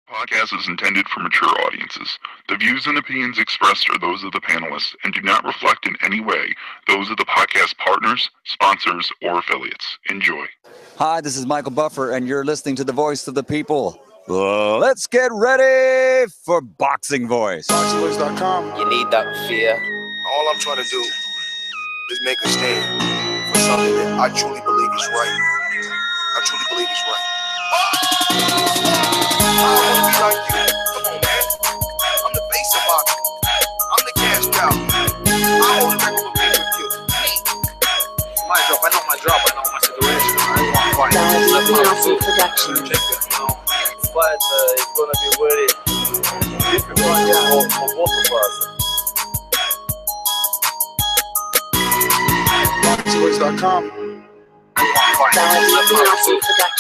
Podcast is intended for mature audiences. The views and opinions expressed are those of the panelists and do not reflect in any way those of the podcast partners, sponsors, or affiliates. Enjoy. Hi, this is Michael Buffer, and you're listening to the voice of the people. Let's get ready for Boxing Voice. ThaBoxingvoice.com. You need that fear. All I'm trying to do is make a stand for something that I truly believe is right. I truly believe is right. I don't want to be like you. Come on, man. I'm the face of boxing. I'm the cash cow. I hold a record with pay-per-view. My drop, I know my situation. I want to fight. That's Massive Production. But it's going to be very difficult for both of us. ThaBoxingvoice.com. That's Massive Production.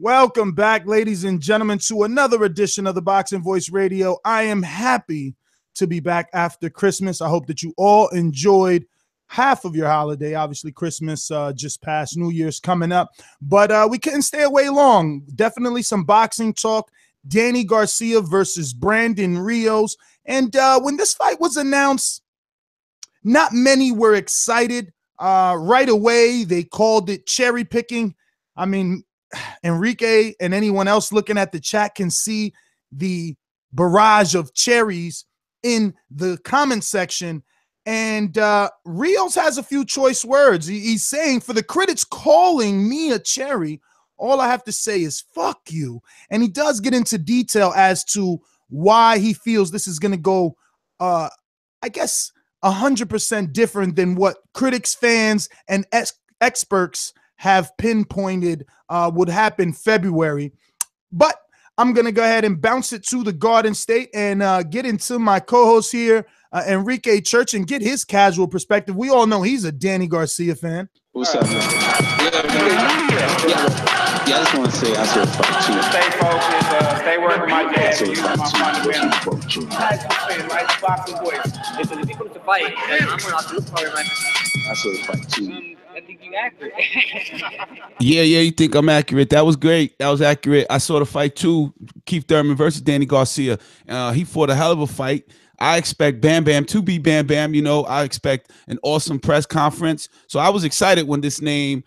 Welcome back, ladies and gentlemen, to another edition of the Boxing Voice Radio. I am happy to be back after Christmas. I hope that you all enjoyed half of your holiday. Obviously, Christmas just passed, New Year's coming up, but we couldn't stay away long. Definitely some boxing talk. Danny Garcia versus Brandon Rios. And when this fight was announced, not many were excited. Right away, they called it cherry picking. I mean, Enrique and anyone else looking at the chat can see the barrage of cherries in the comment section. And Rios has a few choice words. He's saying, for the critics calling me a cherry, all I have to say is fuck you. And he does get into detail as to why he feels this is going to go, I guess, 100% different than what critics, fans, and experts have pinpointed would happen February. But I'm going to go ahead and bounce it to the Garden State and get into my co-host here, Enrique Church, and get his casual perspective. We all know he's a Danny Garcia fan. What's up, man? Yeah, I just want to say I saw fight too. Stay focused, stay working my dad. Use my too. Boxing voice. Listen, if he comes to fight, then I'm going to have to look for him, man. I saw the fight too. I think you're accurate. Yeah, you think I'm accurate. That was great. That was accurate. I saw the fight too. Keith Thurman versus Danny Garcia. He fought a hell of a fight. I expect Bam Bam to be Bam Bam. You know, I expect an awesome press conference. So I was excited when this name,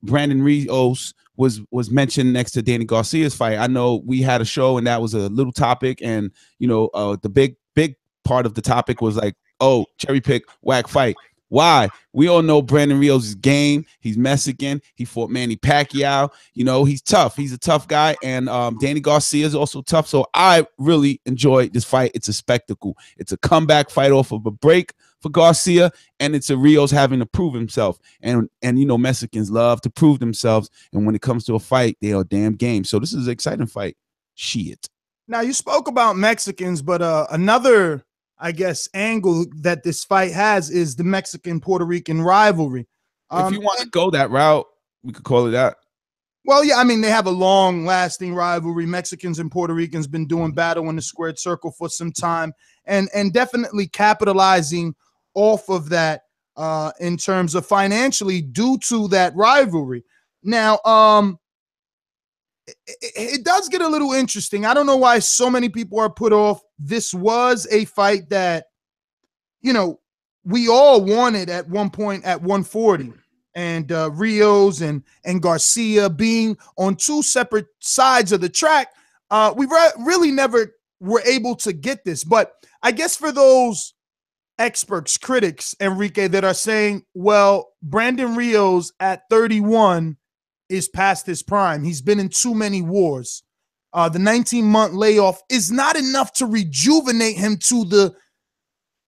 Brandon Rios, was mentioned next to Danny Garcia's fight. I know we had a show and that was a little topic, and you know, the big part of the topic was like, oh, cherry pick, whack fight. Why? We all know Brandon Rios' game. He's Mexican. He fought Manny Pacquiao. You know, he's tough. He's a tough guy. And Danny Garcia is also tough. So I really enjoyed this fight. It's a spectacle. It's a comeback fight off of a break for Garcia, and it's a Rios having to prove himself. And you know, Mexicans love to prove themselves. And when it comes to a fight, they are damn game. So this is an exciting fight. Shit. Now, you spoke about Mexicans, but another, I guess, angle that this fight has is the Mexican-Puerto Rican rivalry. If you want to go that route, we could call it that. Well, yeah, I mean, they have a long-lasting rivalry. Mexicans and Puerto Ricans been doing battle in the squared circle for some time, and definitely capitalizing off of that in terms of financially due to that rivalry. Now, it does get a little interesting. I don't know why so many people are put off. This was a fight that, you know, we all wanted at one point at 140, and Rios and Garcia being on two separate sides of the track. We really never were able to get this. But I guess for those experts, critics, Enrique, that are saying, well, Brandon Rios at 31 is past his prime. He's been in too many wars. The 19-month layoff is not enough to rejuvenate him to the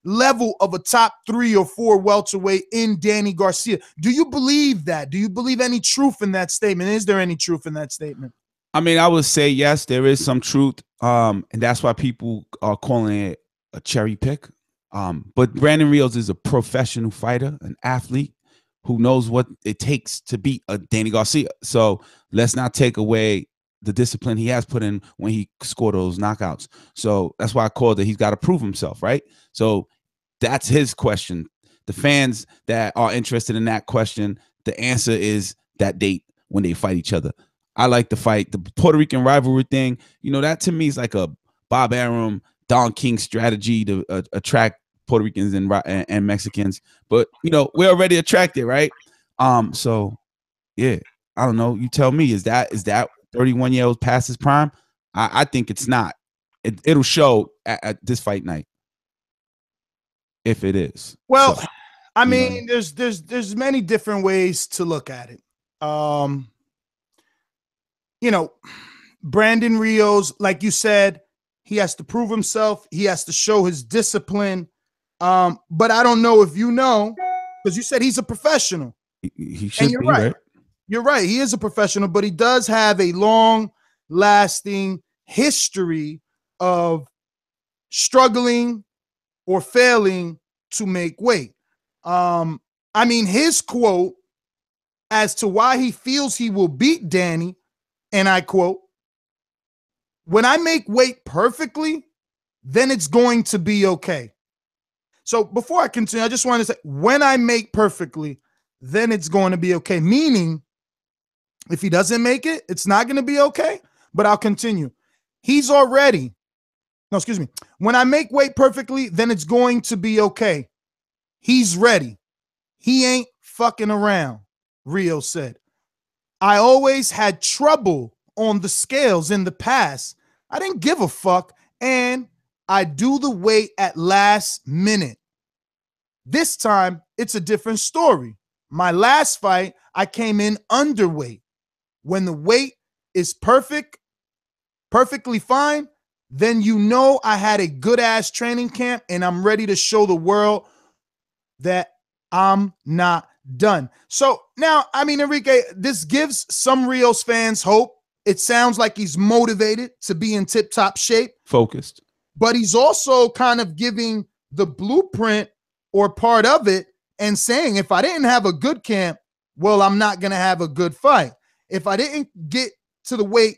level of a top 3 or 4 welterweight in Danny Garcia. Do you believe that? Do you believe any truth in that statement? Is there any truth in that statement? I mean, I would say yes, there is some truth. And that's why people are calling it a cherry pick. But Brandon Rios is a professional fighter, an athlete who knows what it takes to beat a Danny Garcia. So let's not take away the discipline he has put in when he scored those knockouts. So that's why I called it. He's got to prove himself, right? So that's his question. The fans that are interested in that question, the answer is that date when they fight each other. I like the fight. The Puerto Rican rivalry thing, you know, that to me is like a Bob Arum, Don King strategy to attract Puerto Ricans and Mexicans. But, you know, we're already attracted, right? So, yeah, I don't know. You tell me, is that 31-year-old past his prime? I think it's not. It'll show at this fight night if it is. Well, so, I mean, there's many different ways to look at it. You know, Brandon Rios, like you said, he has to prove himself. He has to show his discipline. But I don't know if you know, because you said he's a professional. He should be, right? You're right. He is a professional, but he does have a long-lasting history of struggling or failing to make weight. I mean, his quote as to why he feels he will beat Danny, and I quote, "When I make weight perfectly, then it's going to be okay." So before I continue, I just want to say, when I make perfectly, then it's going to be okay. Meaning, if he doesn't make it, it's not going to be okay. But I'll continue. He's already, no, excuse me. When I make weight perfectly, then it's going to be okay. He's ready. He ain't fucking around, Rio said. I always had trouble on the scales in the past. I didn't give a fuck, and I do the weight at last minute. This time, it's a different story. My last fight, I came in underweight. When the weight is perfectly fine, then you know I had a good-ass training camp, and I'm ready to show the world that I'm not done. So now, I mean, Enrique, this gives some Rios fans hope. It sounds like he's motivated to be in tip-top shape. Focused. But he's also kind of giving the blueprint or part of it and saying, if I didn't have a good camp, well, I'm not going to have a good fight. If I didn't get to the weight,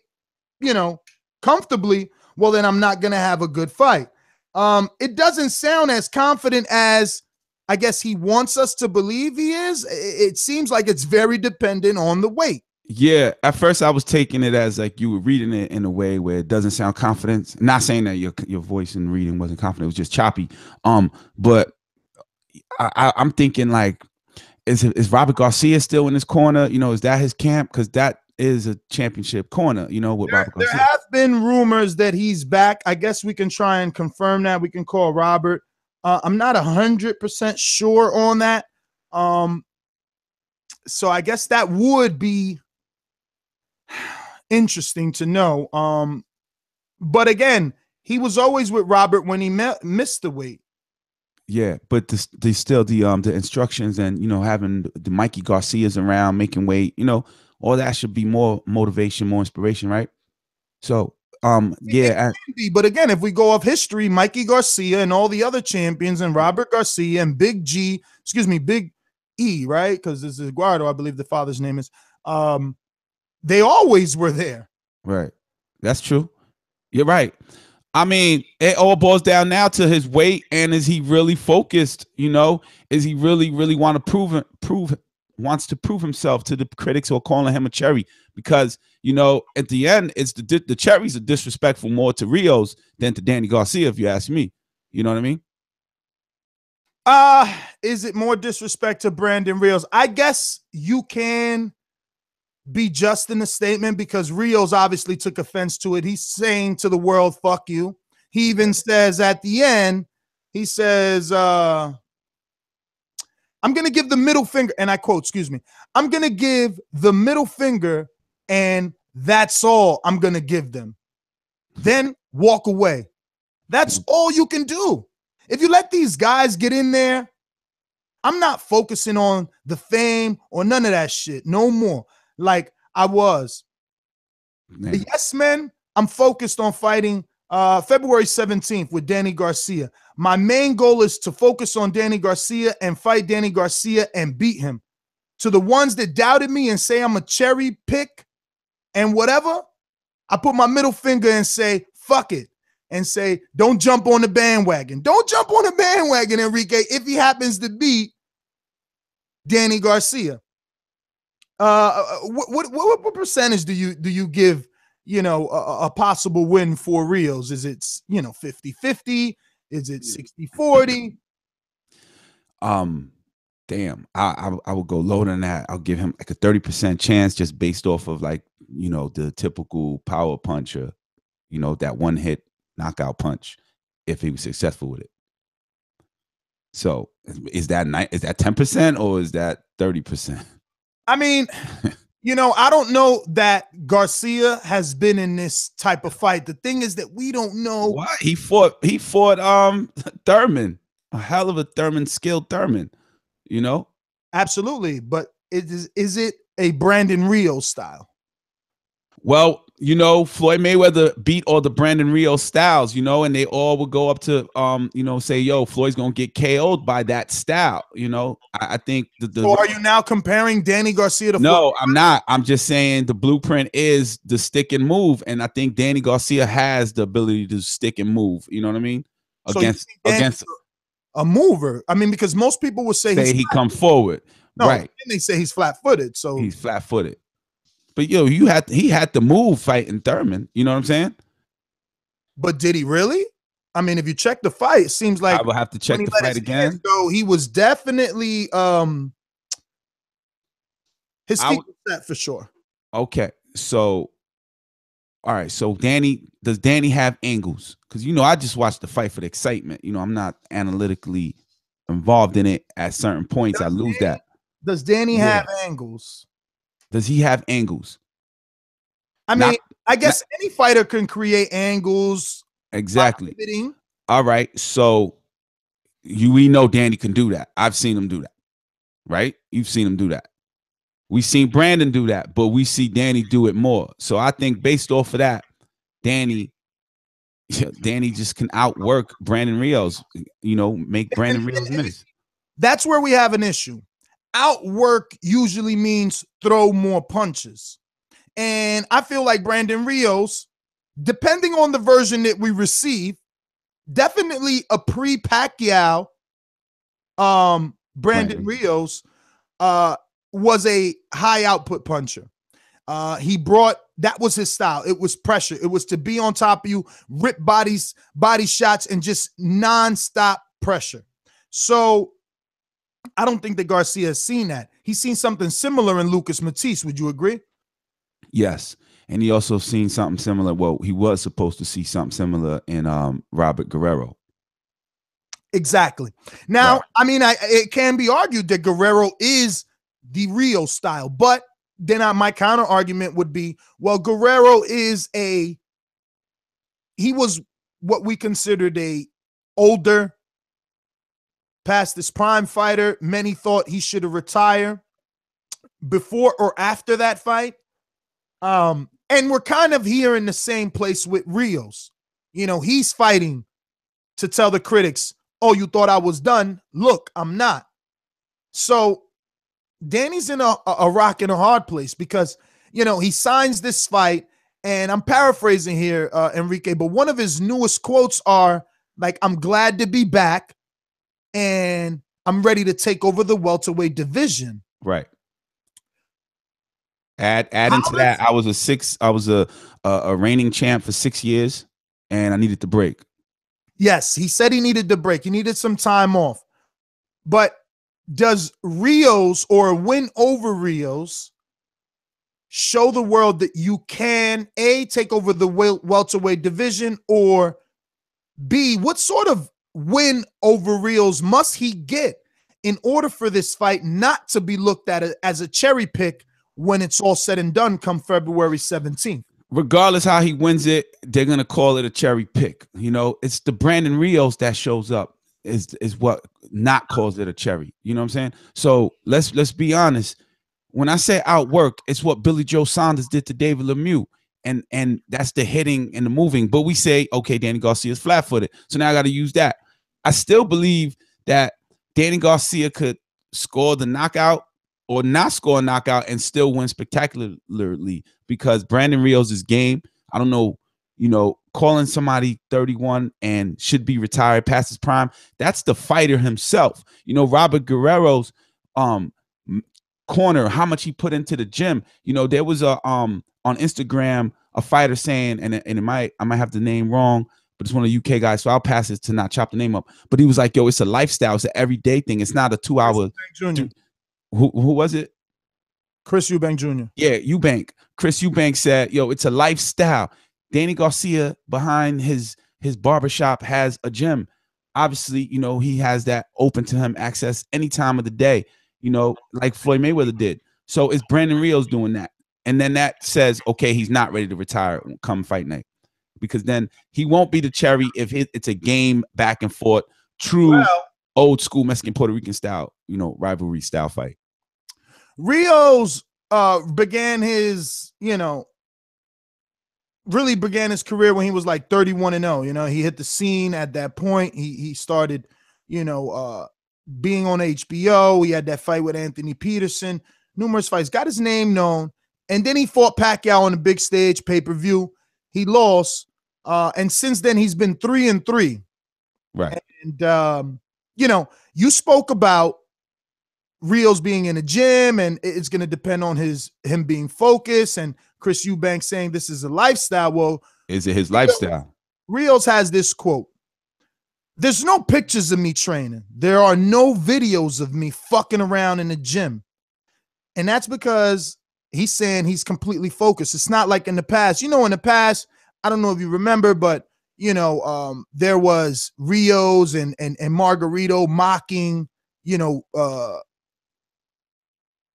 you know, comfortably, well, then I'm not going to have a good fight. It doesn't sound as confident as I guess he wants us to believe he is. It seems like it's very dependent on the weight. Yeah, at first I was taking it as like you were reading it in a way where it doesn't sound confident. Not saying that your voice in reading wasn't confident; it was just choppy. But I'm thinking like, is Robert Garcia still in his corner? You know, is that his camp? Because that is a championship corner. You know, with Robert Garcia. There have been rumors that he's back. I guess we can try and confirm that. We can call Robert. I'm not 100% sure on that. So I guess that would be interesting to know. But again, he was always with Robert when he missed the weight. Yeah, but the still the instructions and, you know, having the Mikey Garcias around making weight, you know, all that should be more motivation, more inspiration, right? So yeah. But again, if we go off history, Mikey Garcia and all the other champions and Robert Garcia and Big E, right? Because this is Eduardo, I believe the father's name is. They always were there. Right. That's true. You're right. I mean, it all boils down now to his weight, and is he really focused? You know, is he really want to wants to prove himself to the critics who are calling him a cherry? Because, you know, at the end, it's the cherries are disrespectful more to Rios than to Danny Garcia, if you ask me. You know what I mean? Is it more disrespect to Brandon Rios? I guess you can be just in the statement because Rios obviously took offense to it. He's saying to the world, fuck you. He even says at the end, he says, I'm going to give the middle finger, and I quote, excuse me, I'm going to give the middle finger, and that's all I'm going to give them. Then walk away. That's all you can do. If you let these guys get in there, I'm not focusing on the fame or none of that shit no more. Like I was. Man. The yes men, I'm focused on fighting February 17th with Danny Garcia. My main goal is to focus on Danny Garcia and fight Danny Garcia and beat him. To the ones that doubted me and say I'm a cherry pick and whatever, I put my middle finger and say, fuck it. And say, don't jump on the bandwagon. Don't jump on the bandwagon, Enrique, if he happens to beat Danny Garcia. What percentage do you give, you know, a possible win for Rios? Is it, you know, 50-50? Is it 60-40? Damn, I would go lower than that. I'll give him like a 30% chance just based off of like, you know, the typical power puncher, you know, that one hit knockout punch if he was successful with it. So is that 10% or is that 30%? I mean, you know, I don't know that Garcia has been in this type of fight. The thing is that we don't know. What? He fought Thurman, a hell of a skilled Thurman, you know? Absolutely. But is it a Brandon Rios style? Well, you know, Floyd Mayweather beat all the Brandon Rios styles, you know, and they all would go up to, you know, say, yo, Floyd's going to get KO'd by that style. You know, I think So are you now comparing Danny Garcia to No, Floyd? I'm not. I'm just saying the blueprint is the stick and move. And I think Danny Garcia has the ability to stick and move. You know what I mean? Against a mover. I mean, because most people would say he come forward. No, right. Then they say he's flat-footed. So he's flat-footed. But yo, he had to move fighting Thurman. You know what I'm saying? But did he really? I mean, if you check the fight, it seems like I will have to check the fight again. So he was definitely his feet was set for sure. Okay. So all right. So does Danny have angles? Because you know, I just watched the fight for the excitement. You know, I'm not analytically involved in it at certain points. I lose that. Does Danny have angles? Does he have angles? I mean, I guess any fighter can create angles. Exactly. All right. So we know Danny can do that. I've seen him do that. Right? You've seen him do that. We've seen Brandon do that, but we see Danny do it more. So I think based off of that, Danny just can outwork Brandon Rios, you know, make Brandon Rios miss. That's where we have an issue. Outwork usually means throw more punches. And I feel like Brandon Rios, depending on the version that we receive, definitely a pre-Pacquiao Brandon Rios was a high output puncher. That was his style. It was pressure. It was to be on top of you, rip body shots, and just nonstop pressure. So I don't think that Garcia has seen that. He's seen something similar in Lucas Matisse. Would you agree? Yes. And he also seen something similar. Well, he was supposed to see something similar in Robert Guerrero. Exactly. Now, right. I mean, it can be argued that Guerrero is the Rio style, but then my counter argument would be, well, Guerrero he was what we considered a older, past his prime fighter. Many thought he should have retired before or after that fight. And we're kind of here in the same place with Rios. You know, he's fighting to tell the critics, oh, you thought I was done? Look, I'm not. So Danny's in a rock and a hard place because, you know, he signs this fight, and I'm paraphrasing here, Enrique, but one of his newest quotes are like, I'm glad to be back, and I'm ready to take over the welterweight division. Right. Add into that, I was a reigning champ for 6 years, and I needed to break. Yes, he said he needed to break. He needed some time off. But does Rios, or a win over Rios, show the world that you can, A, take over the welterweight division, or B, what sort of win over Rios must he get in order for this fight not to be looked at as a cherry pick when it's all said and done come February 17th? Regardless how he wins it, they're going to call it a cherry pick. You know, it's the Brandon Rios that shows up is what not calls it a cherry. You know what I'm saying? So let's be honest. When I say outwork, it's what Billy Joe Saunders did to David Lemieux. And that's the hitting and the moving. But we say, okay, Danny Garcia is flat-footed. So now I got to use that. I still believe that Danny Garcia could score the knockout or not score a knockout and still win spectacularly because Brandon Rios is game. I don't know, you know, calling somebody 31 and should be retired past his prime. That's the fighter himself. You know, Robert Guerrero's corner, how much he put into the gym. You know, there was a on Instagram a fighter saying, and I might have the name wrong, but it's one of the UK guys, so I'll pass it to not chop the name up. But he was like, yo, it's a lifestyle, it's an everyday thing. It's not a 2 hour. Who was it? Chris Eubank Jr. Yeah, Eubank. Chris Eubank said, yo, it's a lifestyle. Danny Garcia behind his barbershop has a gym. Obviously, you know, he has that open to him access any time of the day, you know, like Floyd Mayweather did. So it's Brandon Rios doing that. And then that says, okay, he's not ready to retire come fight night, because then he won't be the cherry if it's a game back and forth, true old school Mexican Puerto Rican style, you know, rivalry style fight. Rios began his, you know, really began his career when he was like 31-0. You know, he hit the scene at that point. He started, you know, being on HBO. He had that fight with Anthony Peterson, numerous fights, got his name known. And then he fought Pacquiao on the big stage, pay-per-view. He lost. And since then, he's been 3-3. Right. And, you know, you spoke about Rios being in a gym, and it's going to depend on him being focused, and Chris Eubank saying this is a lifestyle. Well, is it his lifestyle? Rios has this quote: "There's no pictures of me training. There are no videos of me fucking around in the gym." And that's because he's saying he's completely focused. It's not like in the past. You know, in the past, I don't know if you remember, but you know, there was Rios and Margarito mocking, you know,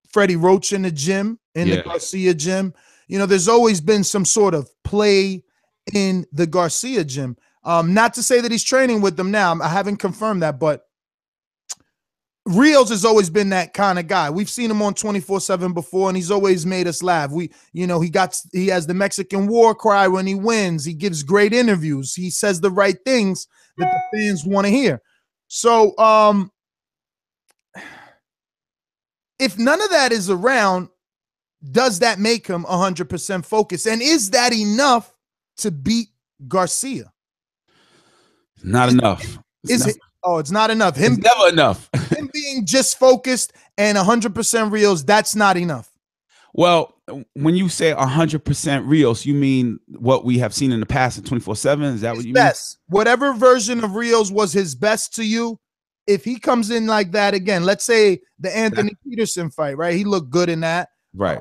Freddie Roach in the gym, in the Garcia gym. You know, there's always been some sort of play in the Garcia gym. Not to say that he's training with them now. I haven't confirmed that, but Rios has always been that kind of guy. We've seen him on 24/7 before, and he's always made us laugh. You know, he has the Mexican war cry when he wins. He gives great interviews. He says the right things that the fans want to hear. So, if none of that is around, does that make him 100% focused? And is that enough to beat Garcia? Not enough. It's not enough. It's never enough. Him being just focused and 100% Rios, that's not enough. Well, when you say 100% Rios, you mean what we have seen in the past in 24/7? Is that what you mean? Best. Whatever version of Rios was his best to you, if he comes in like that again, let's say the Anthony Peterson fight, right? He looked good in that. Right.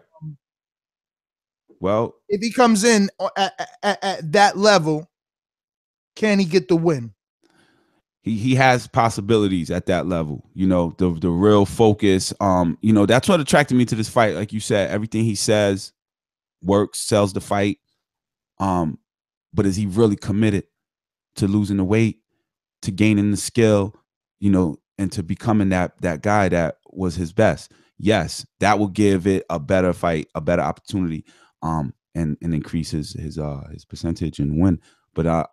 Well, if he comes in at that level, can he get the win? He has possibilities at that level. You know, the real focus. You know, that's what attracted me to this fight. Like you said, everything he says works, sells the fight. But is he really committed to losing the weight, to gaining the skill, you know, and to becoming that guy that was his best? Yes, that will give it a better fight, a better opportunity, and increase his percentage and win. But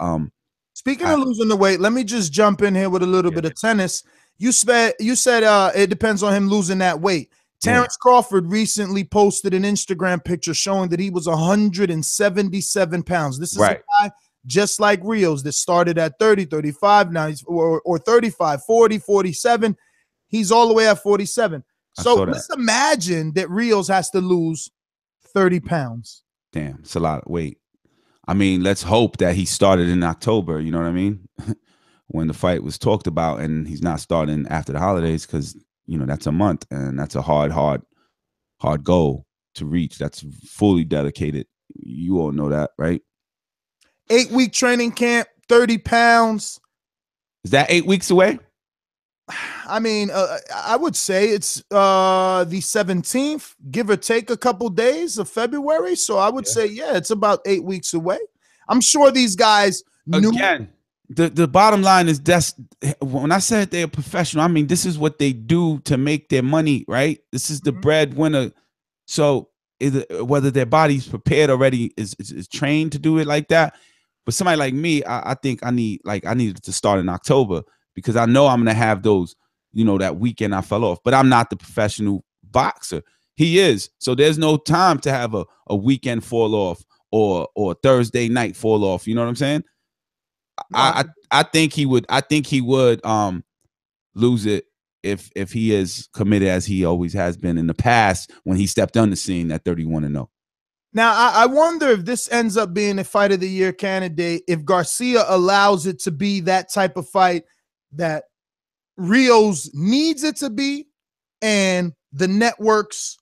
speaking of losing the weight, let me just jump in here with a little bit of tennis. You said it depends on him losing that weight. Terrence Crawford recently posted an Instagram picture showing that he was 177 pounds. This is a guy just like Rios that started at 30, 35. Now he's or 35, 40, 47. He's all the way at 47. So let's imagine that Rios has to lose 30 pounds. Damn, it's a lot of weight. I mean, let's hope that he started in October, you know what I mean? When the fight was talked about, and he's not starting after the holidays, because, you know, that's a month, and that's a hard goal to reach. That's fully dedicated. You all know that, right? 8-week training camp, 30 pounds. Is that 8 weeks away? I mean, I would say it's the 17th, give or take a couple days of February. So I would say, it's about 8 weeks away. I'm sure these guys knew. Again, the bottom line is that's when I said they're professional, I mean, this is what they do to make their money, right? This is the breadwinner. So whether their body's prepared already, is trained to do it like that. But somebody like me, I think I needed to start in October, because I know I'm going to have those, you know, that weekend I fell off. But I'm not the professional boxer. He is. So there's no time to have a weekend fall off or Thursday night fall off. You know what I'm saying? I think he would lose it if he is committed as he always has been in the past when he stepped on the scene at 31-0. Now, I wonder if this ends up being a fight of the year candidate, if Garcia allows it to be that type of fight that Rios needs it to be, and the networks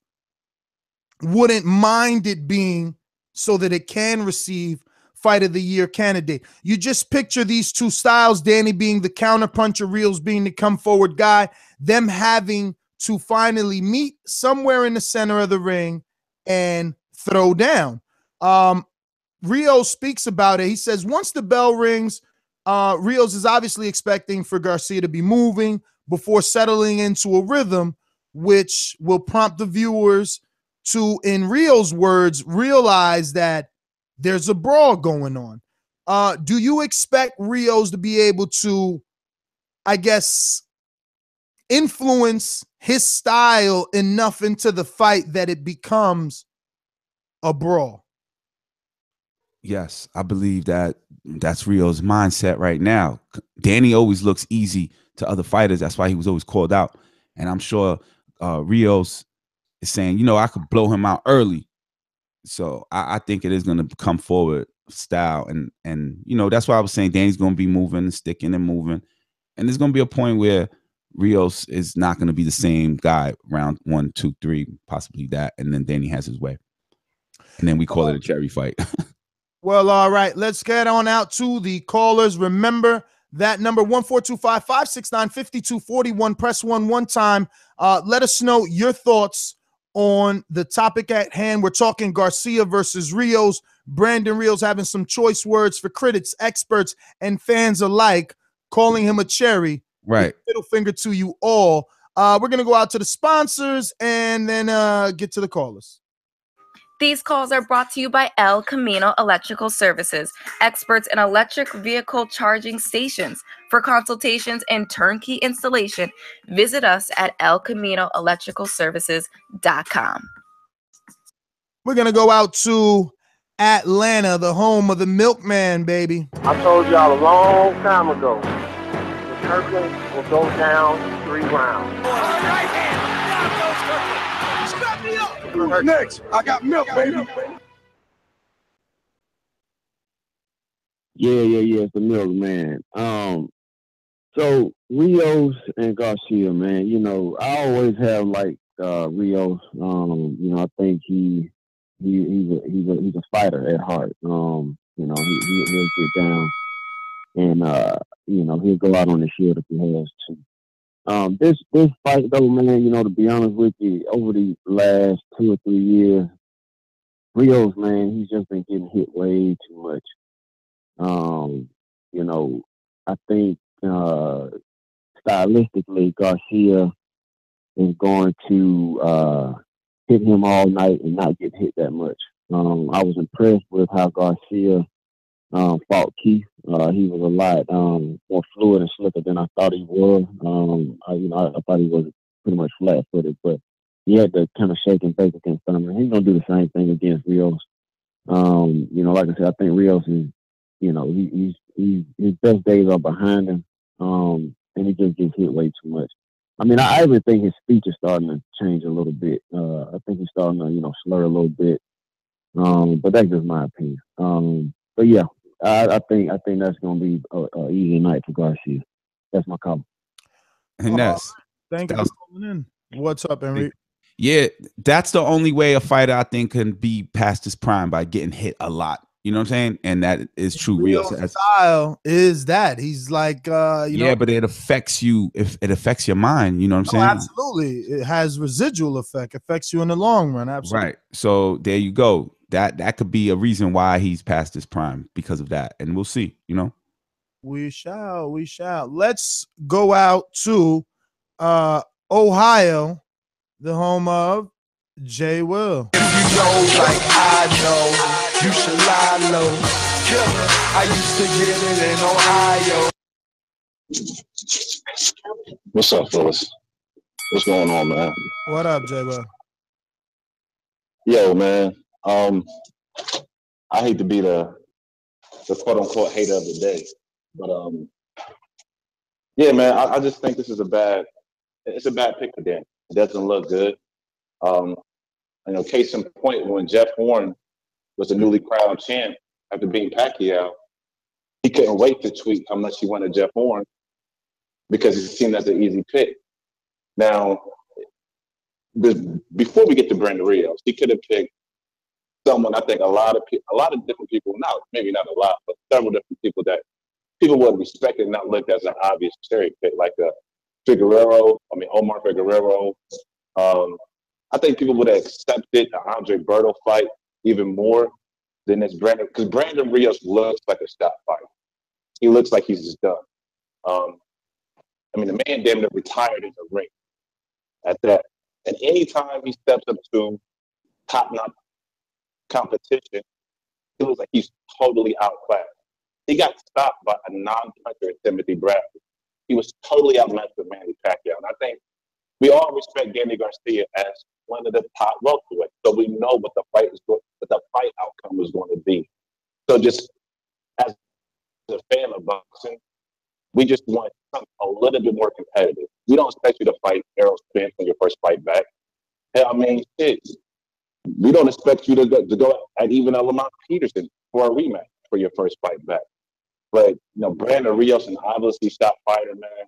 wouldn't mind it being so that it can receive fight of the year candidate. You just picture these two styles, Danny being the counterpuncher, Rios being the come forward guy, them having to finally meet somewhere in the center of the ring and throw down. Rios speaks about it. He says once the bell rings, Rios is obviously expecting for Garcia to be moving before settling into a rhythm, which will prompt the viewers to, in Rios' words, realize that there's a brawl going on. Do you expect Rios to be able to, I guess, influence his style enough into the fight that it becomes a brawl? Yes, I believe that's Rios' mindset right now. Danny always looks easy to other fighters. That's why he was always called out. And I'm sure Rios is saying, I could blow him out early. So I think it is going to come forward style. And that's why I was saying Danny's going to be moving, sticking and moving. And there's going to be a point where Rios is not going to be the same guy round 1, 2, 3, possibly that. And then Danny has his way. And then we call it a cherry fight. Well, all right. Let's get on out to the callers. Remember that number 1425-569-5241. Press 1 time. Let us know your thoughts on the topic at hand. We're talking Garcia versus Rios. Brandon Rios having some choice words for critics, experts, and fans alike, calling him a cherry. Right. Middle finger to you all. We're going to go out to the sponsors and then get to the callers. These calls are brought to you by El Camino Electrical Services, experts in electric vehicle charging stations. For consultations and turnkey installation, visit us at elcaminoelectricalservices.com. We're going to go out to Atlanta, the home of the milkman, baby. I told y'all a long time ago, the Kirkland will go down 3 rounds. Who's next? I got milk, baby. Yeah, it's the milk, man. So Rios and Garcia, man, I always have like Rios. I think he's a fighter at heart. He'll get down and he'll go out on the shield if he has to. This fight though, man, to be honest with you, over the last 2 or 3 years, Rios, man, he's just been getting hit way too much. I think stylistically, Garcia is going to hit him all night and not get hit that much. I was impressed with how Garcia fought Keith. He was a lot more fluid and slicker than I thought he was. I thought he was pretty much flat-footed, but he had to kind of shake and bake against Thurman. He's gonna do the same thing against Rios. Like I said, I think Rios is, his best days are behind him, and he just gets hit way too much. I mean, I even think his speech is starting to change a little bit. I think he's starting to, slur a little bit. But that's just my opinion. But yeah, I think that's going to be an easy night for Garcia. That's my call. And thank you for calling in. What's up, Henry? Yeah, that's the only way a fighter I think can be past his prime, by getting hit a lot. You know what I'm saying? And that is true. Real style is that he's like, yeah, but it affects you. If it affects your mind, you know what I'm saying? Absolutely, it has residual effect. Affects you in the long run. Absolutely. Right. So there you go. That could be a reason why he's past his prime, because of that, and we'll see. We shall. Let's go out to Ohio, the home of J. Will. If you know like I know, you should lie low. I used to get it in Ohio. What's up, fellas? What's going on, man? What up, J. Will? Yo, man. I hate to be the quote unquote hater of the day, but yeah, man, I just think this is a bad it's a bad pick for Danny. It doesn't look good. Case in point, when Jeff Horn was a newly crowned champ after beating Pacquiao, he couldn't wait to tweet how much he wanted Jeff Horn because he seen as an easy pick. Now, before we get to Brandon Rios, he could have picked someone. I think a lot of different people, maybe not a lot, but several different people that people would respect and not look as an obvious cherry pick, like Omar Figueroa. I think people would have accepted the Andre Berto fight even more than this Brandon, because Brandon Rios looks like a stop fight. He looks like he's just done. The man damn near retired in the ring at that. And anytime he steps up to top-notch competition, he looks like he's totally outclassed. He got stopped by a non-puncher, Timothy Bradley. He was totally outmatched with Manny Pacquiao. And I think we all respect Danny Garcia as one of the top welterweights, so we know what the fight outcome is going to be. So just as a fan of boxing, we just want something a little bit more competitive. We don't expect you to fight Errol Spence on your first fight back. Hell, we don't expect you to go at even a Lamont Peterson for a rematch for your first fight back. But Brandon Rios, an obviously top fighter, man.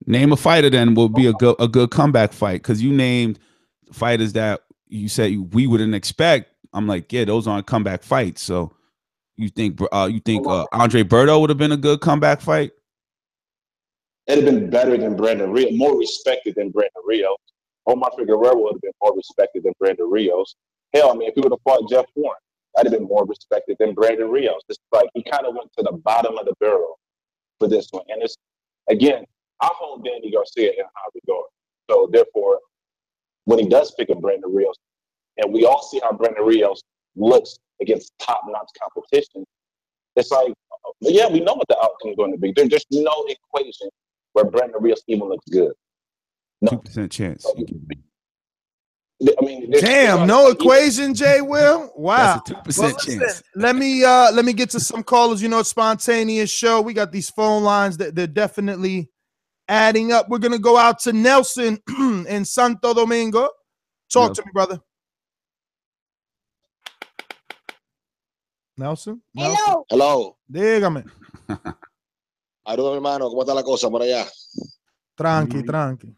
Name a fighter then will be a good comeback fight, because you named fighters that you said we wouldn't expect. I'm like, yeah, those aren't comeback fights. So you think Andre Berto would have been a good comeback fight? It'd have been better than Brandon Rios, more respected than Brandon Rios. Omar Figueroa would have been more respected than Brandon Rios. Hell, if he would have fought Jeff Horn, that'd have been more respected than Brandon Rios. It's like he kind of went to the bottom of the barrel for this one. And it's, again, I hold Danny Garcia in high regard. So therefore, when he does pick up Brandon Rios, and we all see how Brandon Rios looks against top-notch competition, it's like, yeah, we know what the outcome is going to be. There's no equation where Brandon Rios even looks good. No. 2% chance. Damn, no equation, Jay Will. Wow, that's a 2% chance. Let me get to some callers. It's spontaneous show. We got these phone lines that they're definitely adding up. We're gonna go out to Nelson in Santo Domingo. Talk to me, brother. Nelson. Hello. Dígame. Saludos, hermano. ¿Cómo está la cosa por allá? Tranqui.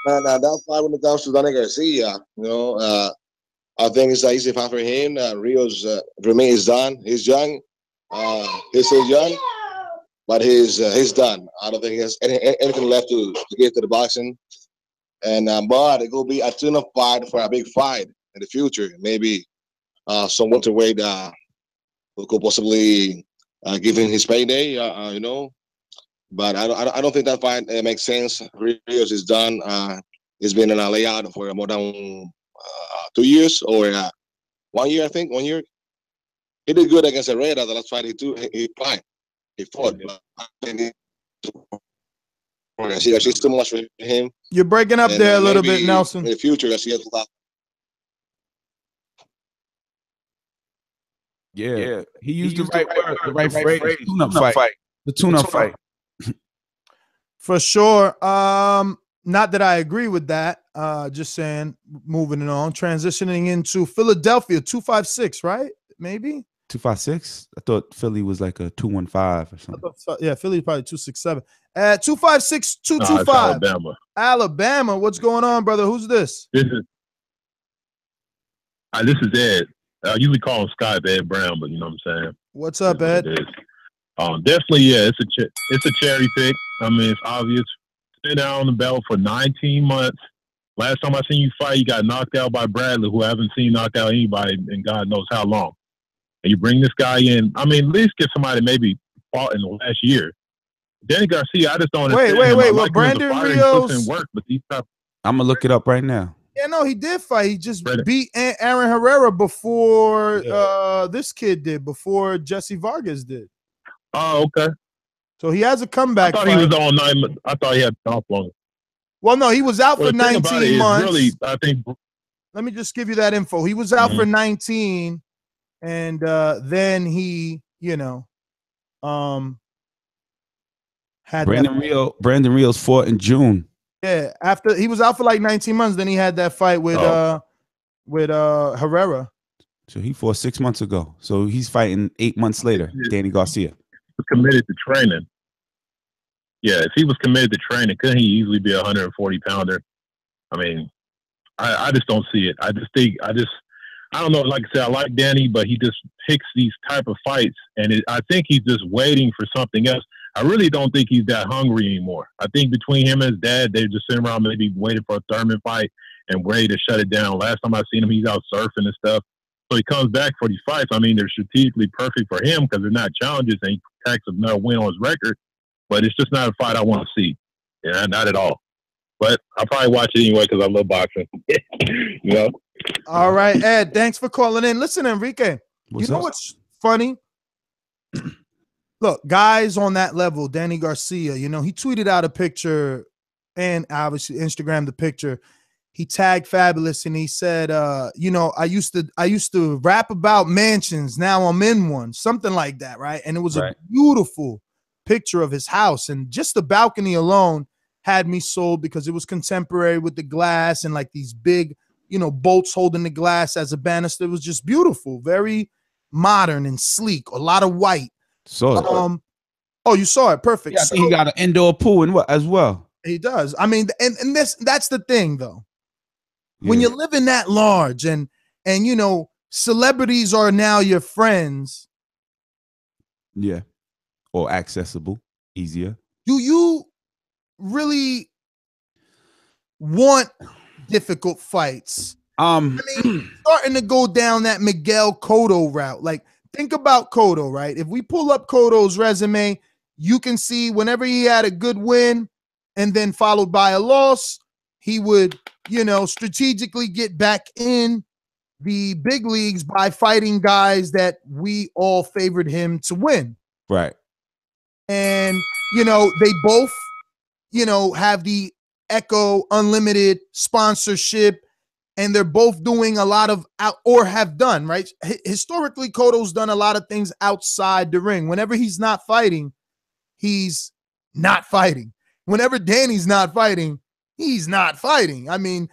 Man, that fight when it comes to Danny Garcia, I think it's an easy fight for him. Rios remains done. He's young. He's still young, but he's done. I don't think he has anything left to get to the boxing. And but it will be a tune-up fight for a big fight in the future. Maybe some welterweight who could possibly give him his payday. But I don't think that fight makes sense. Rios is done. He's been in a layout for more than 2 years or 1 year, I think. 1 year. He did good against Herrera. The last fight he fought. She's too much for him. You're breaking up there a little bit, Nelson. In the future, she has a lot. Yeah, he used the right word, the right phrase. Tune-up fight. The tune-up fight. For sure. Not that I agree with that. Just saying, moving it on. Transitioning into Philadelphia, 256, right? Maybe 256. I thought Philly was like a 215 or something. Yeah, Philly probably 267. At 256, 225. Alabama. What's going on, brother? Who's this? This is Ed. I usually call him Scott Ed Brown, but you know what I'm saying. What's up, Ed? Definitely, yeah. It's a cherry pick. It's obvious. Stay down on the belt for 19 months. Last time I seen you fight, you got knocked out by Bradley, who I haven't seen knock out anybody in God knows how long. And you bring this guy in. At least get somebody maybe fought in the last year. Danny Garcia, I just don't understand. Wait. Well, Brandon Rios. I'm gonna look it up right now. Yeah, no, he did fight. He just beat Aaron Herrera before this kid did, before Jesse Vargas did. Oh, okay. So he has a comeback. I thought he was on 9 months. I thought he had off long. Well, no, he was out for 19 months. Really, I think. Let me just give you that info. He was out for 19, and then he, had Brandon Rios fought in June. Yeah, after he was out for like 19 months, then he had that fight with Herrera. So he fought 6 months ago. So he's fighting 8 months later. Danny Garcia. Committed to training. Yeah, if he was committed to training, couldn't he easily be a 140 pounder? I mean, I just don't see it. I don't know. Like I said, I like Danny, but he just picks these type of fights, and I think he's just waiting for something else. I really don't think he's that hungry anymore. I think between him and his dad, they're just sitting around maybe waiting for a Thurman fight and ready to shut it down. Last time I seen him, he's out surfing and stuff. So he comes back for these fights. I mean, they're strategically perfect for him because they're not challenges, and he tacks another win on his record. But it's just not a fight I want to see. Yeah, not at all. But I'll probably watch it anyway because I love boxing. You know? All right, Ed, thanks for calling in. Listen, Enrique, you know what's funny? Look, guys on that level, Danny Garcia, you know, he tweeted out a picture and obviously Instagram the picture. He tagged Fabulous and he said, you know, I used to rap about mansions. Now I'm in one, something like that, right? And it was a beautiful picture of his house. And just the balcony alone had me sold because it was contemporary with the glass and like these big, you know, bolts holding the glass as a banister. It was just beautiful, very modern and sleek, a lot of white. So oh, you saw it. Perfect. Yeah, I think he got an indoor pool and what as well. He does. I mean, and that's the thing though. When you're living that large and you know, celebrities are now your friends. Yeah. Or accessible, easier. Do you really want difficult fights? I mean, starting to go down that Miguel Cotto route. Like, think about Cotto, right? If we pull up Cotto's resume, you can see whenever he had a good win and then followed by a loss, he would, you know, strategically get back in the big leagues by fighting guys that we all favored him to win. Right. And, you know, they both, you know, have the Echo Unlimited sponsorship, and they're both doing a lot of or have done, right? Historically, Cotto's done a lot of things outside the ring. Whenever he's not fighting, he's not fighting. Whenever Danny's not fighting, he's not fighting. I mean,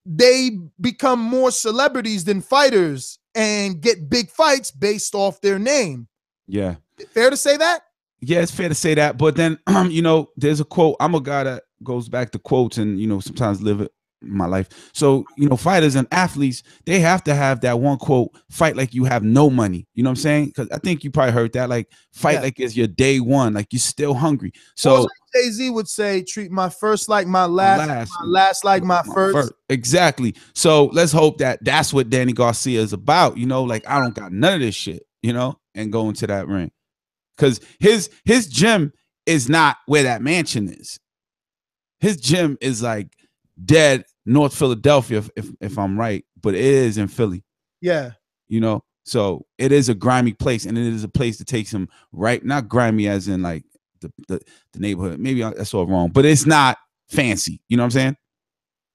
they become more celebrities than fighters and get big fights based off their name. Yeah. Fair to say that? Yeah, it's fair to say that. But then, you know, there's a quote. I'm a guy that goes back to quotes and, you know, sometimes live it in my life. So, you know, fighters and athletes, they have to have that one quote, fight like you have no money. You know what I'm saying? Because I think you probably heard that, like, fight like it's your day one, like you're still hungry. So like Jay-Z would say, treat my first like my last, my last like my first. Exactly. So let's hope that that's what Danny Garcia is about. You know, like, I don't got none of this shit, you know, and go into that ring. Because his gym is not where that mansion is. His gym is like dead North Philadelphia, if I'm right, but it is in Philly. Yeah. You know, so it is a grimy place, and it is a place that takes him right, not grimy as in like the neighborhood. Maybe that's all wrong, but it's not fancy. You know what I'm saying?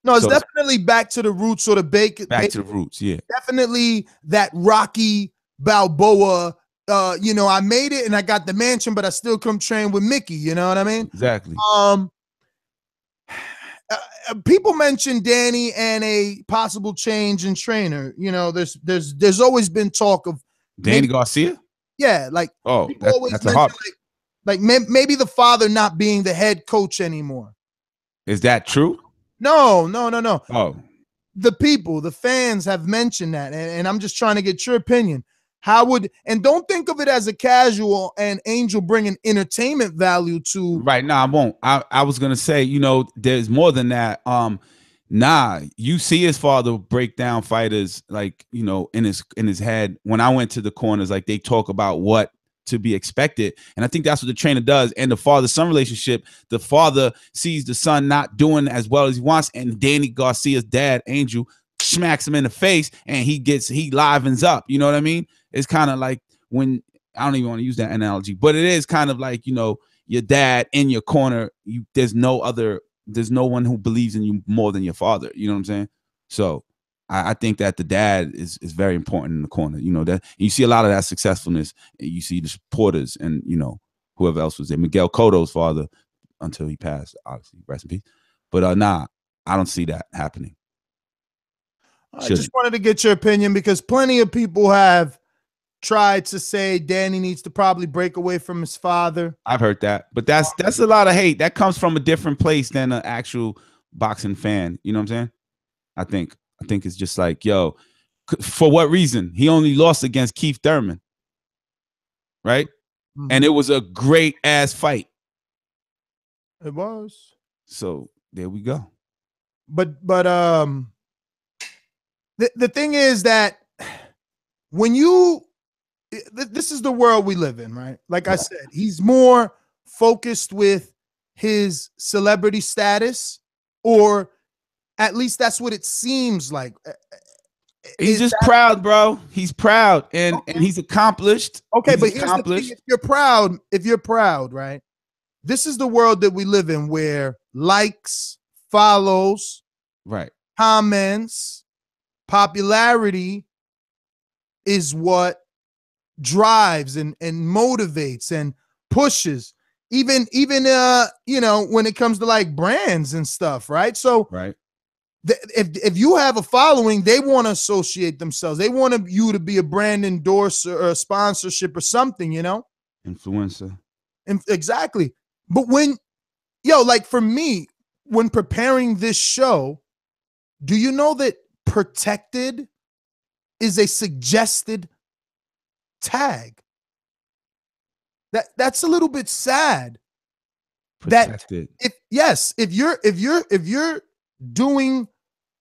No, it's definitely back to the roots or the bacon. Back to the roots, yeah. Definitely that Rocky Balboa. You know, I made it and I got the mansion, but I still come train with Mickey. You know what I mean? Exactly. People mention Danny and a possible change in trainer. You know, there's always been talk of Danny Garcia. Yeah, like that's a hard. Like maybe the father not being the head coach anymore. Is that true? No. Oh, the fans have mentioned that, and I'm just trying to get your opinion. How would, and don't think of it as a casual and Angel bringing entertainment value to. Right now, I won't. I was gonna say, you know, there's more than that. You see his father break down fighters, like, you know, in his head. When I went to the corners, like, they talk about what to be expected, and I think that's what the trainer does. And the father-son relationship, the father sees the son not doing as well as he wants, and Danny Garcia's dad, Angel, smacks him in the face, and he livens up. You know what I mean? It's kind of like when, I don't even want to use that analogy, but it is kind of like, you know, your dad in your corner. There's no one who believes in you more than your father. You know what I'm saying? So I think that the dad is very important in the corner. You know, that you see a lot of that successfulness, and you see the supporters, and, you know, whoever else was there. Miguel Cotto's father, until he passed, obviously, rest in peace. But nah, I don't see that happening. I just wanted to get your opinion because plenty of people have tried to say Danny needs to probably break away from his father. I've heard that, but that's a lot of hate. That comes from a different place than an actual boxing fan. You know what I'm saying? I think it's just like, yo, for what reason? He only lost against Keith Thurman, right? Mm-hmm. And it was a great ass fight. It was. So there we go. But the thing is that when this is the world we live in, right? Like I said, he's more focused with his celebrity status, or at least that's what it seems like. He's just proud, bro. He's proud and he's accomplished. Okay, but here's the thing. If you're proud, right? This is the world that we live in where likes, follows, right, comments, popularity is what drives and motivates and pushes even you know, when it comes to like brands and stuff, right? So right, if you have a following, they want to associate themselves, they want you to be a brand endorser or a sponsorship or something, you know, influencer. Exactly. But when like for me, when preparing this show, do you know that protected is a suggested tag? That's a little bit sad. Protected. If you're doing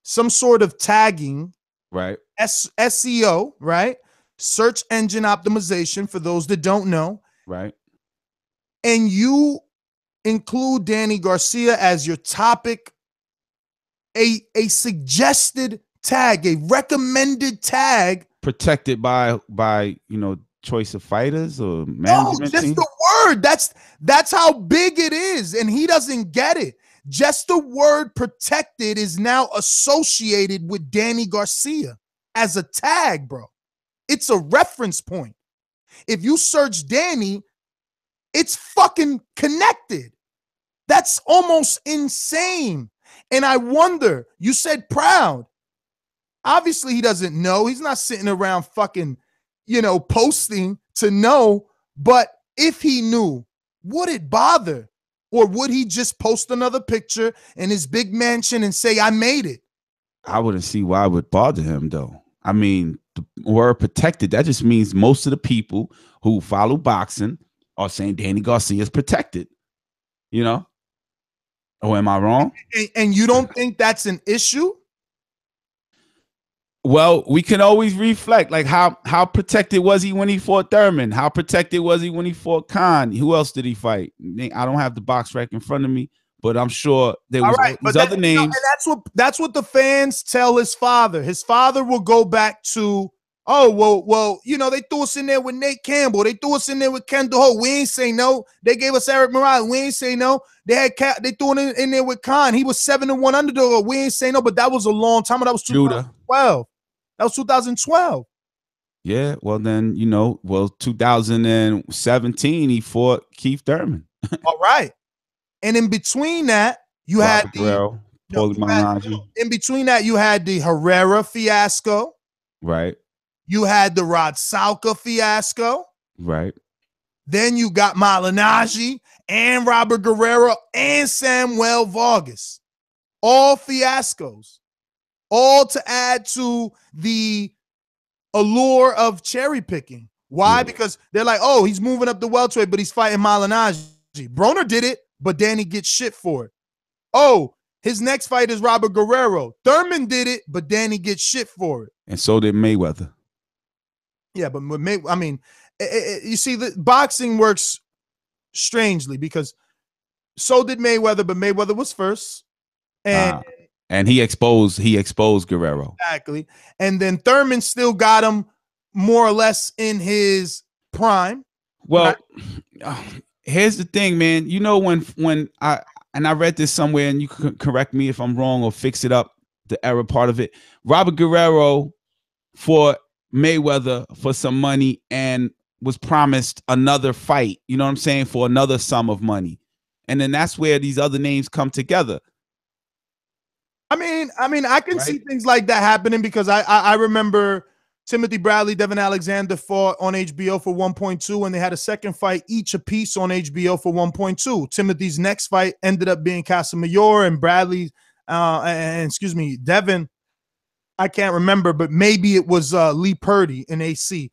some sort of tagging, right? SEO, right? Search engine optimization, for those that don't know, right? And you include Danny Garcia as your topic, a suggested tag, a recommended tag, protected by you know, choice of fighters or management just team? the word. That's how big it is, and he doesn't get it. Just the word protected is now associated with Danny Garcia as a tag, bro. It's a reference point. If you search Danny, it's fucking connected. That's almost insane. And I wonder, you said proud. Obviously, he doesn't know. He's not sitting around fucking, you know, posting to know. But if he knew, would it bother? Or would he just post another picture in his big mansion and say, I made it? I wouldn't see why it would bother him, though. I mean, the word protected, that just means most of the people who follow boxing are saying Danny Garcia is protected. You know? Oh, am I wrong? And you don't think that's an issue? Well, we can always reflect, like how protected was he when he fought Thurman? How protected was he when he fought Khan? Who else did he fight? I don't have the box rack in front of me, but I'm sure there was other names. And that's what the fans tell his father. His father will go back to, oh, well, you know, they threw us in there with Nate Campbell. They threw us in there with Kendall Holt. We ain't say no. They gave us Eric Morales. We ain't say no. They threw it in there with Khan. He was 7-1 underdog. We ain't say no, but that was a long time. That was 2012. That was 2012. Yeah, well then, you know, 2017 he fought Keith Thurman. All right. And in between that, you had the in between that, you had the Herrera fiasco. Right. You had the Rod Salka fiasco. Right. Then you got Malignaggi and Robert Guerrero and Samuel Vargas. All fiascos. All to add to the allure of cherry picking. Why? Because they're like, oh, he's moving up the welterweight, but he's fighting Malignaggi. Broner did it, but Danny gets shit for it. Oh, his next fight is Robert Guerrero. Thurman did it, but Danny gets shit for it. And so did Mayweather. Yeah, but I mean, you see, the boxing works strangely because so did Mayweather, but Mayweather was first. And he exposed Guerrero. Exactly. And then Thurman still got him more or less in his prime. Well, here's the thing, man. You know, when I read this somewhere, and you can correct me if I'm wrong or fix it up, the error part of it. Robert Guerrero fought Mayweather for some money, and was promised another fight, you know what I'm saying, for another sum of money. And then that's where these other names come together. I mean, I can see things like that happening because I remember Timothy Bradley, Devin Alexander fought on HBO for 1.2, and they had a second fight each apiece on HBO for 1.2. Timothy's next fight ended up being Casamayor, and Bradley, Devin, I can't remember, but maybe it was Lee Purdy in AC.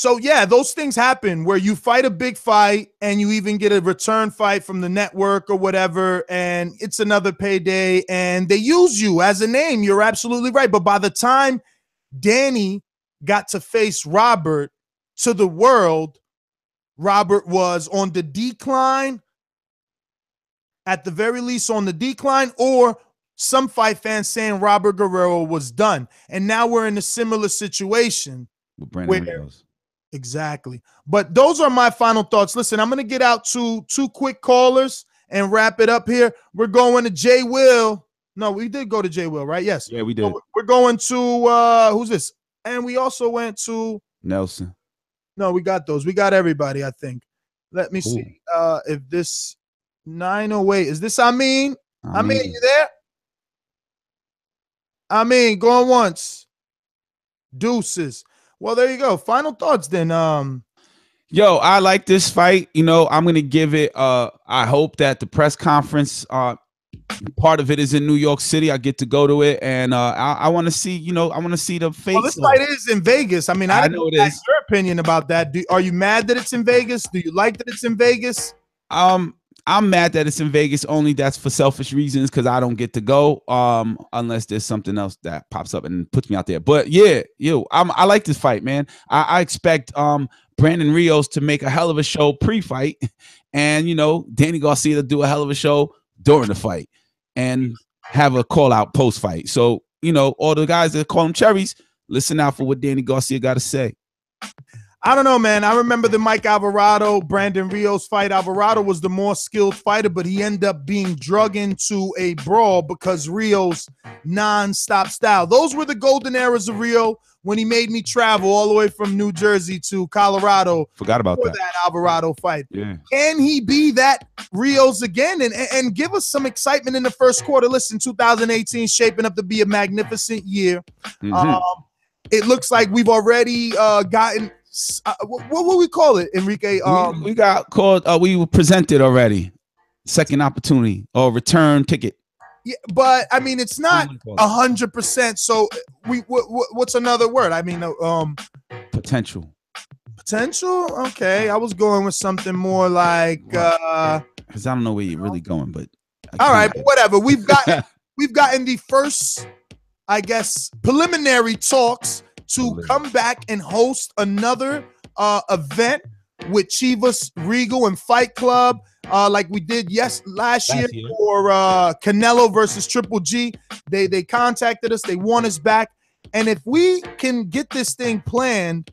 So yeah, those things happen where you fight a big fight and you even get a return fight from the network or whatever, and it's another payday and they use you as a name. You're absolutely right. But by the time Danny got to face Robert to the world, Robert was on the decline, at the very least on the decline, or some fight fans saying Robert Guerrero was done. And now we're in a similar situation with Brandon Rios. Exactly. But those are my final thoughts. Listen, I'm going to get out to two quick callers and wrap it up here. We're going to Jay Will. No, we did go to Jay Will, right? Yes. Yeah, we did. So we're going to, who's this? And we also went to Nelson. No, we got those. We got everybody, I think. Let me see if this 908, is this Amin? Amin, you there? Amin, going once. Deuces. Well, there you go. Final thoughts then. Yo, I like this fight. You know, I'm gonna give it. I hope that the press conference, part of it is in New York City. I get to go to it, and I want to see. You know, I want to see the face. Well, this fight is in Vegas. I mean, I know it is. Your opinion about that? Are you mad that it's in Vegas? Do you like that it's in Vegas? I'm mad that it's in Vegas. Only that's for selfish reasons because I don't get to go unless there's something else that pops up and puts me out there. But yeah, I like this fight, man. I expect Brandon Rios to make a hell of a show pre-fight, and Danny Garcia to do a hell of a show during the fight, and have a call out post-fight. So all the guys that call him cherries, listen out for what Danny Garcia got to say. I don't know, man. I remember the Mike Alvarado, Brandon Rios fight. Alvarado was the more skilled fighter, but he ended up being drug into a brawl because Rios non-stop style. Those were the golden eras of Rio when he made me travel all the way from New Jersey to Colorado. Forgot about that Alvarado fight. Yeah. Can he be that Rios again and give us some excitement in the first quarter? Listen, 2018 shaping up to be a magnificent year. Mm-hmm. It looks like we've already gotten what will we call it, Enrique? We got called. We were presented already. Second opportunity or return ticket. Yeah, but I mean, it's not 100%. So what's another word? I mean, potential. Potential. Okay, I was going with something more like. Because I don't know where you're really going, but. All right, but whatever. We've gotten the first, I guess, preliminary talks to come back and host another event with Chivas Regal and Fight Club, like we did last year for Canelo versus Triple G. They contacted us. They want us back. And if we can get this thing planned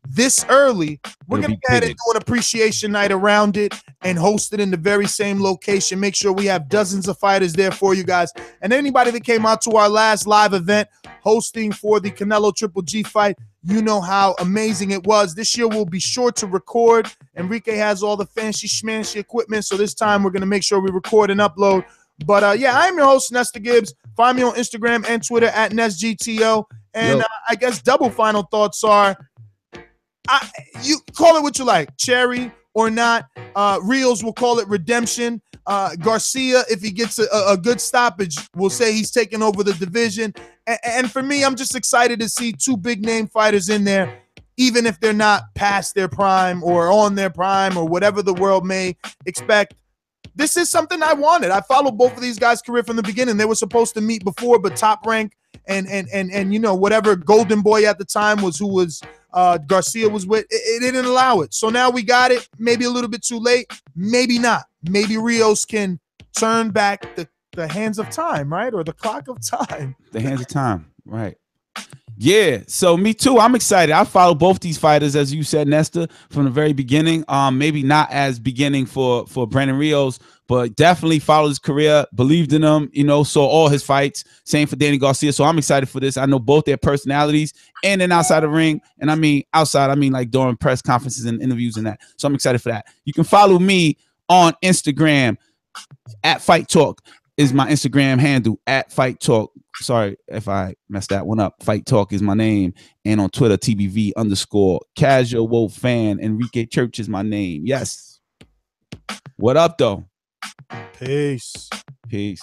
this early, we're going to go ahead and do an appreciation night around it and host it in the very same location. Make sure we have dozens of fighters there for you guys. And anybody that came out to our last live event hosting for the Canelo Triple G fight, you know how amazing it was. This year we'll be sure to record. Enrique has all the fancy schmancy equipment, so this time we're going to make sure we record and upload. But I'm your host, Nestor Gibbs. Find me on Instagram and Twitter at NestGTO. And I guess double final thoughts are, you call it what you like, cherry or not. Rios will call it redemption. Garcia, if he gets a good stoppage, will say he's taking over the division. And for me, I'm just excited to see two big name fighters in there, even if they're not past their prime or on their prime or whatever the world may expect. This is something I wanted. I followed both of these guys' career from the beginning. They were supposed to meet before, but Top Rank and whatever golden boy at the time was who was Garcia was with, it didn't allow it. So now we got it. Maybe a little bit too late. Maybe not. Maybe Rios can turn back the hands of time, right? Or the clock of time. The hands of time, right. Yeah, so me too. I'm excited. I follow both these fighters, as you said, Nestor, from the very beginning. Maybe not as beginning for Brandon Rios, but definitely followed his career, believed in him, saw all his fights. Same for Danny Garcia. So I'm excited for this. I know both their personalities in and outside the ring. And I mean outside, like during press conferences and interviews and that. So I'm excited for that. You can follow me on Instagram at Fight Talk is my Instagram handle at Fight Talk. Sorry if I messed that one up. Fight Talk is my name. And on Twitter, TBV_casual Wolf fan. Enrique Church is my name. Yes. What up, though? Peace. Peace.